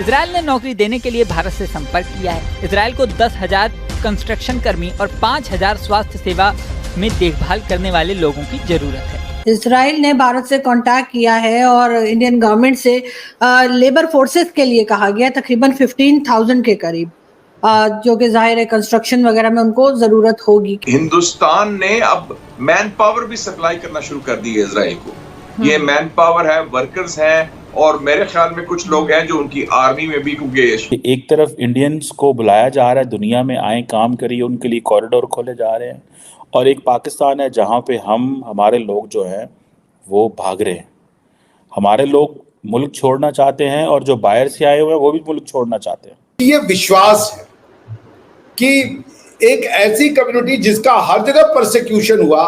Israel ने नौकरी देने के लिए भारत से संपर्क किया है। इजराइल को 10,000 कंस्ट्रक्शन कर्मी और 5,000 स्वास्थ्य सेवा में देखभाल करने वाले लोगों की जरूरत है। इजराइल ने भारत से कांटेक्ट किया है और इंडियन गवर्नमेंट से लेबर फोर्सेस के लिए कहा गया, तकरीबन 15,000 के करीब, जो कि जाहिर है कंस्ट्रक्शन वगैरह में उनको जरूरत होगी। हिंदुस्तान ने अब मैन पावर भी सप्लाई करना शुरू कर दी है इजराइल को। ये मैन पावर है, वर्कर्स हैं, और मेरे ख्याल में कुछ लोग हैं जो उनकी आर्मी में भी, क्योंकि एक तरफ इंडियंस को बुलाया जा रहा है, दुनिया में आए काम करिए, उनके लिए कॉरिडोर खोले जा रहे हैं, और एक पाकिस्तान है जहाँ पे हमारे लोग जो हैं वो भाग रहे हैं। हमारे लोग मुल्क छोड़ना चाहते हैं और जो बाहर से आए हुए हैं वो भी मुल्क छोड़ना चाहते हैं। ये विश्वास है कि एक ऐसी कम्युनिटी जिसका हर जगह परसिक्यूशन हुआ,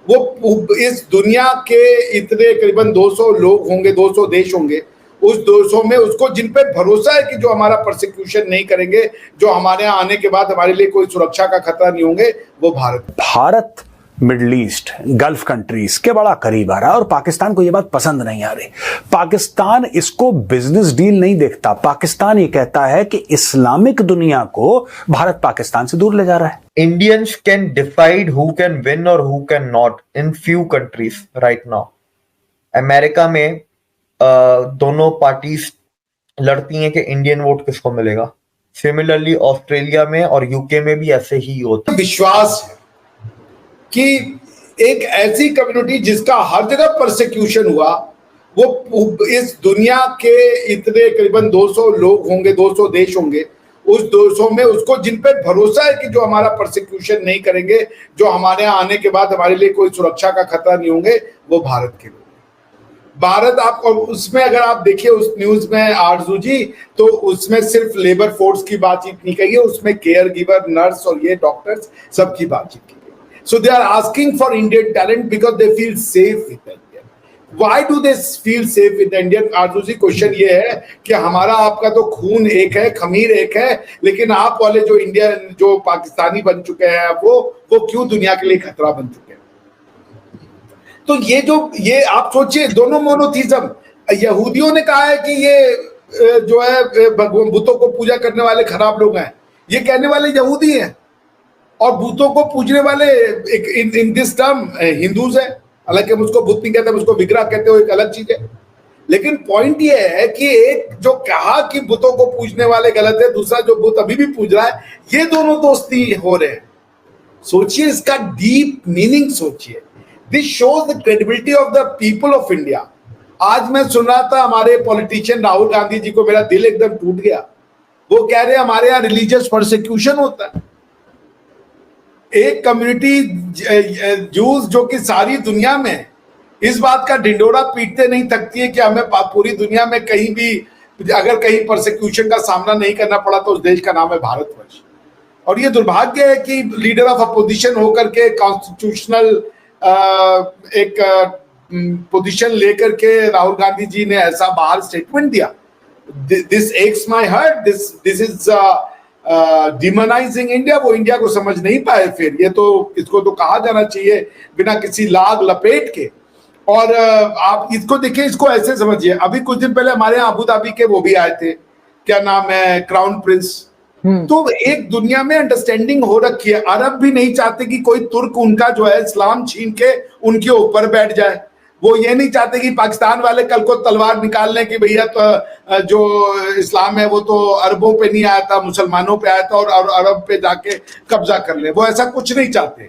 वो इस दुनिया के इतने करीबन 200 लोग होंगे, 200 देश होंगे, उस 200 में उसको जिन पे भरोसा है कि जो हमारा परसिक्यूशन नहीं करेंगे, जो हमारे यहाँ आने के बाद हमारे लिए कोई सुरक्षा का खतरा नहीं होंगे, वो Bharat middle east, gulf countries के बड़ा करीब आ रहा है और पाकिस्तान को यह बात पसंद नहीं आ रही। पाकिस्तान इसको बिजनेस डील नहीं देखता। पाकिस्तान ये कहता है कि इस्लामिक दुनिया को भारत पाकिस्तान से दूर ले जा रहा है। Indians can decide who can win or who can not in few countries right now. America में दोनों पार्टीज लड़ती हैं कि इंडियन वोट किसको मिलेगा। सिमिलरली ऑस्ट्रेलिया में और यूके में भी ऐसे ही होता है। विश्वास है कि एक ऐसी कम्युनिटी जिसका हर जगह परसिक्यूशन हुआ, वो इस दुनिया के इतने करीबन 200 लोग होंगे, 200 देश होंगे, उस 200 में उसको जिन पे भरोसा है कि जो हमारा परसिक्यूशन नहीं करेंगे, जो हमारे यहाँ आने के बाद हमारे लिए कोई सुरक्षा का खतरा नहीं होंगे, वो भारत के लोग। भारत आपको उसमें अगर आप देखिए उस न्यूज में आरजू जी, तो उसमें सिर्फ लेबर फोर्स की बातचीत नहीं कही है, उसमें केयर गिवर, नर्स और ये डॉक्टर्स सबकी बातचीत की गई। So they are asking for Indian talent because they feel safe with Indian. Why do they feel safe with Indian? Aarzoo ji, question ये है कि हमारा आपका तो खून एक है, खमीर एक है, लेकिन आप वाले जो इंडियन, जो पाकिस्तानी बन चुके हैं, वो क्यों दुनिया के लिए खतरा बन चुके हैं? तो ये आप सोचिए, दोनों मोनोथीज्म। यहूदियों ने कहा है कि ये जो है बुतों को पूजा करने वाले खराब लोग हैं, ये कहने वाले यहूदी हैं, और भूतों को पूजने वाले एक इन दिस टर्म हिंदूज है। हालांकि हम उसको भूत नहीं कहते, हम उसको विग्रह कहते हो, एक अलग चीज है। लेकिन पॉइंट ये है कि एक जो कहा कि भूतों को पूजने वाले गलत है, दूसरा जो भूत अभी भी पूज रहा है, ये दोनों दोस्ती हो रहे हैं। सोचिए इसका डीप मीनिंग सोचिए। This shows the credibility of the people of India. आज मैं सुन रहा था हमारे पॉलिटिशियन राहुल गांधी जी को, मेरा दिल एकदम टूट गया। वो कह रहे हमारे यहाँ रिलीजियस परसिक्यूशन होता है। एक कम्युनिटी जूस जो कि सारी दुनिया में इस बात का ढिंडोरा पीटते नहीं थकती है कि हमें पूरी दुनिया में कहीं भी अगर कहीं परसिक्यूशन का सामना नहीं करना पड़ा तो उस देश का नाम है भारतवर्ष। और ये दुर्भाग्य है कि लीडर ऑफ अपोजिशन होकर के कॉन्स्टिट्यूशनल एक पोजीशन लेकर के राहुल गांधी जी ने ऐसा बाहर स्टेटमेंट दिया। This aches my heart, this is demonising India. वो इंडिया को समझ नहीं पाए। फिर ये तो इसको तो कहा जाना चाहिए बिना किसी लाग लपेट के। और आप इसको देखिए, इसको ऐसे समझिए, अभी कुछ दिन पहले हमारे यहाँ अबू धाबी के वो भी आए थे, क्या नाम है, क्राउन प्रिंस। तो एक दुनिया में अंडरस्टैंडिंग हो रखी है। अरब भी नहीं चाहते कि कोई तुर्क उनका जो है इस्लाम छीन के उनके ऊपर बैठ जाए। वो ये नहीं चाहते कि पाकिस्तान वाले कल को तलवार निकाल लें कि भैया तो जो इस्लाम है वो तो अरबों पे नहीं आया था, मुसलमानों पे आया था और अरब पे जाके कब्जा कर ले। वो ऐसा कुछ नहीं चाहते।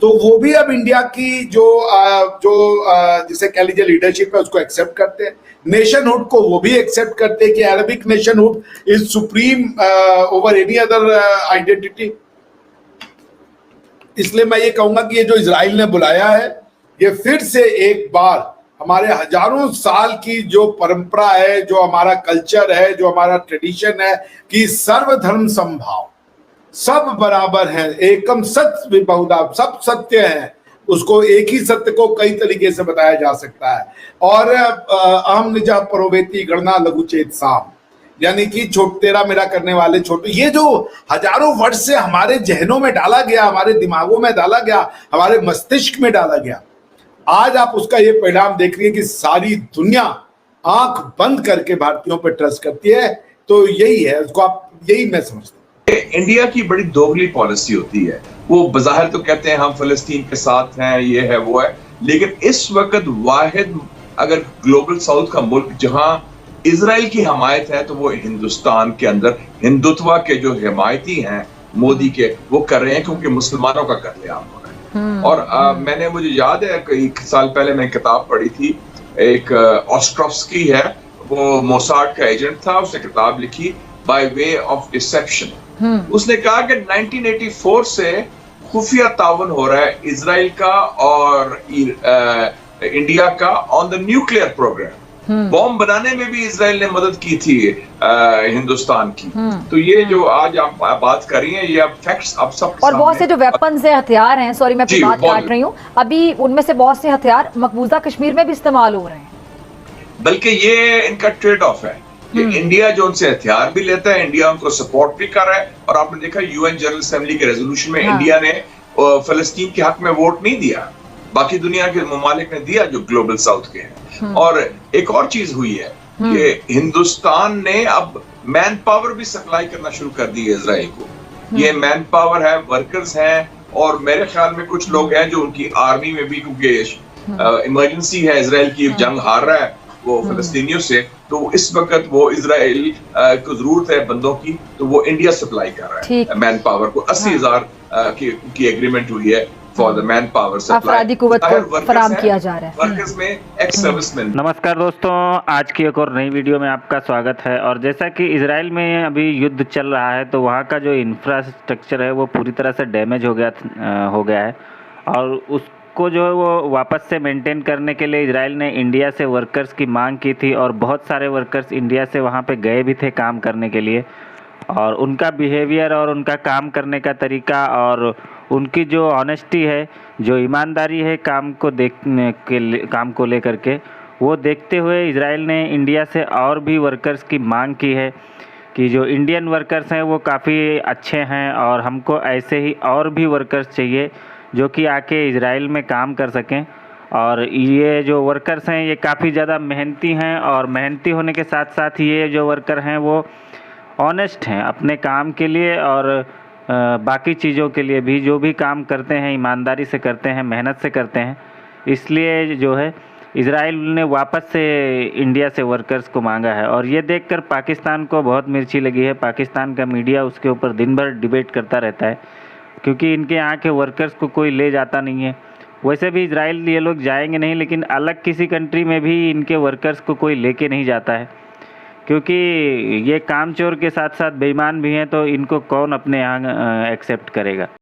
तो वो भी अब इंडिया की जो जिसे कह लीजिए लीडरशिप है उसको एक्सेप्ट करते हैं। नेशनहुड को वो भी एक्सेप्ट करते हैं कि Arabic nationhood is supreme over any other identity. इसलिए मैं ये कहूंगा कि ये जो इजराइल ने बुलाया है, ये फिर से एक बार हमारे हजारों साल की जो परंपरा है, जो हमारा कल्चर है, जो हमारा ट्रेडिशन है कि सर्वधर्म समभाव, सब बराबर है, एकम सत्य विबहुधा, सब सत्य है। उसको एक ही सत्य को कई तरीके से बताया जा सकता है। और अहम निजा परोवेती गणना लघुचेत साम, यानी कि छोट तेरा मेरा करने वाले छोटे, ये जो हजारों वर्ष से हमारे जहनों में डाला गया, हमारे दिमागों में डाला गया, हमारे मस्तिष्क में डाला गया, आज आप उसका ये परिणाम देख रही है कि सारी दुनिया आंख बंद करके भारतीयों पर ट्रस्ट करती है तो यही है, उसको आप, यही मैं समझता हूँ। इंडिया की बड़ी दोगली पॉलिसी होती है। वो बज़ाहिर तो कहते हैं हम फलस्तीन के साथ हैं, ये है वो है, लेकिन इस वक्त वाहिद अगर ग्लोबल साउथ का मुल्क जहां इजराइल की हमायत है तो वो हिंदुस्तान के अंदर हिंदुत्व के जो हिमायती हैं मोदी के, वो कर रहे हैं क्योंकि मुसलमानों का कत्लेआम हो रहा है। और मुझे याद है कई साल पहले मैं किताब पढ़ी थी, एक ऑस्ट्रोव्स्की है, वो मोसाड का एजेंट था, उसने किताब लिखी बाय वे ऑफ डिसेप्शन। उसने कहा कि 1984 से खुफिया तावन हो रहा है इजराइल का और इंडिया का on the nuclear programme. Bomb बनाने में भी इजराइल ने मदद की थी हिंदुस्तान की। तो ये जो आज आप बात कर रही हैं, ये अब फैक्ट्स आप सब, और बहुत से जो वेपन्स है, हथियार हैं, सॉरी मैं अपनी बात काट रही हूँ, अभी उनमें से बहुत से हथियार मकबूजा कश्मीर में भी इस्तेमाल हो रहे हैं। बल्कि ये इनका ट्रेड ऑफ है कि इंडिया जो उनसे हथियार भी लेता है, इंडिया उनको सपोर्ट भी कर रहा है। और आपने देखा यूएन जनरल असेंबली के रेजोल्यूशन में इंडिया ने फलस्तीन के हक में वोट नहीं दिया, बाकी दुनिया के ममालिक ने दिया जो ग्लोबल साउथ के हैं। और एक और चीज हुई है कि हिंदुस्तान ने अब मैन पावर भी सप्लाई करना शुरू कर दी है इजराइल को। ये मैन पावर है, वर्कर्स हैं, और मेरे ख्याल में कुछ लोग हैं जो उनकी आर्मी में भी, क्योंकि इमरजेंसी है, इजराइल की जंग हार रहा है वो फलस्तीनियों से, तो इस वक्त वो इजराइल को जरूरत है बंदों की, तो वो इंडिया सप्लाई कर रहा है मैन पावर को। 80,000 की एग्रीमेंट हुई है for the man power supply, अफरादी कुव्वत को फराहम किया जा रहा है। वर्कर्स में एक्स सर्विसमैन। नमस्कार दोस्तों, आज की एक और नई वीडियो में आपका स्वागत है। और जैसा कि इजराइल में अभी युद्ध चल रहा है, तो वहाँ का जो इंफ्रास्ट्रक्चर है वो पूरी तरह से डैमेज हो गया है, और उसको जो है वो वापस से मेंटेन करने के लिए इजराइल ने इंडिया से वर्कर्स की मांग की थी, और बहुत सारे वर्कर्स इंडिया से वहाँ पे गए भी थे काम करने के लिए। और उनका बिहेवियर और उनका काम करने का तरीका और उनकी जो ऑनेस्टी है, जो ईमानदारी है काम को लेकर के, वो देखते हुए इजराइल ने इंडिया से और भी वर्कर्स की मांग की है कि जो इंडियन वर्कर्स हैं वो काफ़ी अच्छे हैं, और हमको ऐसे ही और भी वर्कर्स चाहिए जो कि आके इजराइल में काम कर सकें। और ये जो वर्कर्स हैं ये काफ़ी ज़्यादा मेहनती हैं, और मेहनती होने के साथ साथ ये जो वर्कर हैं वो ऑनेस्ट हैं अपने काम के लिए, और बाकी चीज़ों के लिए भी, जो भी काम करते हैं ईमानदारी से करते हैं, मेहनत से करते हैं। इसलिए जो है इजराइल ने वापस से इंडिया से वर्कर्स को मांगा है, और ये देखकर पाकिस्तान को बहुत मिर्ची लगी है। पाकिस्तान का मीडिया उसके ऊपर दिन भर डिबेट करता रहता है, क्योंकि इनके यहाँ के वर्कर्स को कोई ले जाता नहीं है। वैसे भी इजराइल ये लोग जाएंगे नहीं, लेकिन अलग किसी कंट्री में भी इनके वर्कर्स को कोई लेके नहीं जाता है, क्योंकि ये कामचोर के साथ साथ बेईमान भी हैं, तो इनको कौन अपने यहाँ एक्सेप्ट करेगा।